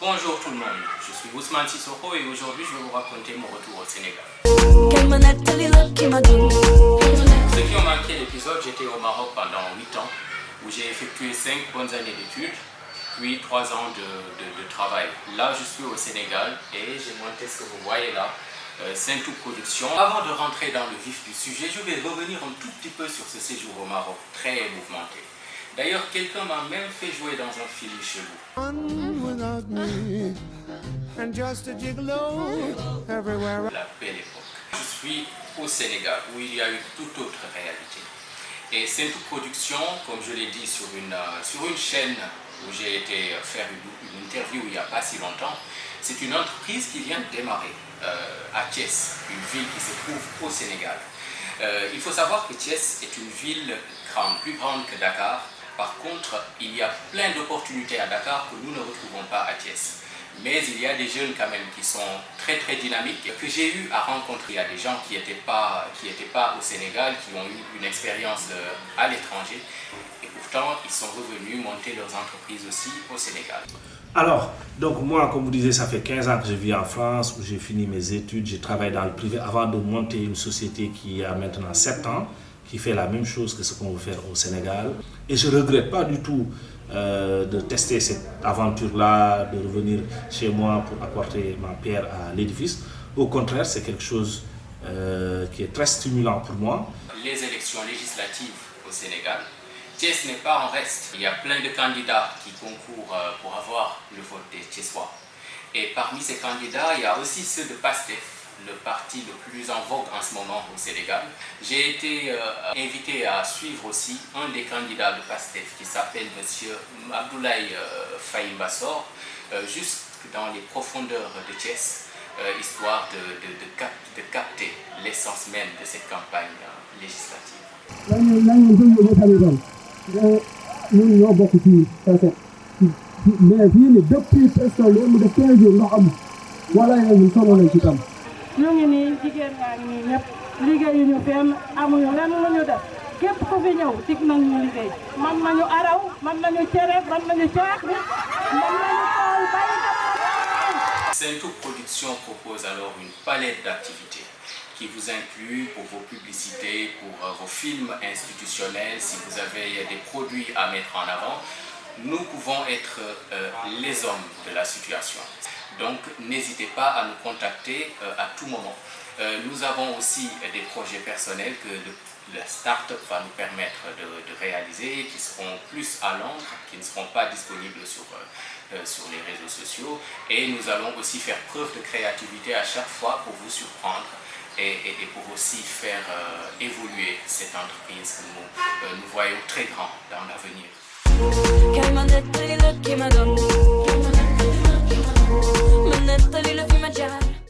Bonjour tout le monde, je suis Ousmane Sissoko et aujourd'hui je vais vous raconter mon retour au Sénégal. Ceux qui ont manqué l'épisode, j'étais au Maroc pendant 8 ans où j'ai effectué 5 bonnes années d'études, puis 3 ans de travail. Là je suis au Sénégal et j'ai monté ce que vous voyez là, Saint-Tout Production. Avant de rentrer dans le vif du sujet, je vais revenir un tout petit peu sur ce séjour au Maroc, très mouvementé. D'ailleurs, quelqu'un m'a même fait jouer dans un film chez vous. La belle époque. Je suis au Sénégal, où il y a une toute autre réalité. Et Saint-Tout Production, comme je l'ai dit sur une chaîne où j'ai été faire une interview il n'y a pas si longtemps, c'est une entreprise qui vient de démarrer à Thiès, une ville qui se trouve au Sénégal. Il faut savoir que Thiès est une ville grande, plus grande que Dakar. Par contre, il y a plein d'opportunités à Dakar que nous ne retrouvons pas à Thiès. Mais il y a des jeunes quand même qui sont très très dynamiques, que j'ai eu à rencontrer. Il y a des gens qui n'étaient pas au Sénégal, qui ont eu une expérience à l'étranger. Et pourtant, ils sont revenus monter leurs entreprises aussi au Sénégal. Alors, donc moi, comme vous disiez, ça fait 15 ans que je vis en France, où j'ai fini mes études, j'ai travaillé dans le privé avant de monter une société qui a maintenant 7 ans, qui fait la même chose que ce qu'on veut faire au Sénégal. Et je ne regrette pas du tout de tester cette aventure-là, de revenir chez moi pour apporter ma pierre à l'édifice. Au contraire, c'est quelque chose qui est très stimulant pour moi. Les élections législatives au Sénégal, Thiès n'est pas en reste. Il y a plein de candidats qui concourent pour avoir le vote des Thiessois. Et parmi ces candidats, il y a aussi ceux de PASTEF, le parti le plus en vogue en ce moment au Sénégal. J'ai été invité à suivre aussi un des candidats de PASTEF qui s'appelle M. Abdoulaye Faye Mbassor, jusque dans les profondeurs de Thiès, histoire de capter l'essence même de cette campagne législative. ñu ngi nii jigéen ñaa ngi nii ñëpp liggéeyuñu fenn amuñu lenn lu ñu def képp ku fi ñëw dig nañ ñu liggéey man nañu araw man nañu cere man nañu caax bi man nañu tool bay. Saint-Tout Production propose alors une palette d'activités qui vous inclut pour vos publicités, pour vos films institutionnels, si vous avez des produits à mettre en avant. Nous pouvons être les hommes de la situation. Donc n'hésitez pas à nous contacter à tout moment. Nous avons aussi des projets personnels que la start-up va nous permettre de réaliser, qui seront plus à l'ombre, qui ne seront pas disponibles sur les réseaux sociaux. Et nous allons aussi faire preuve de créativité à chaque fois pour vous surprendre et pour aussi faire évoluer cette entreprise que nous voyons très grand dans l'avenir.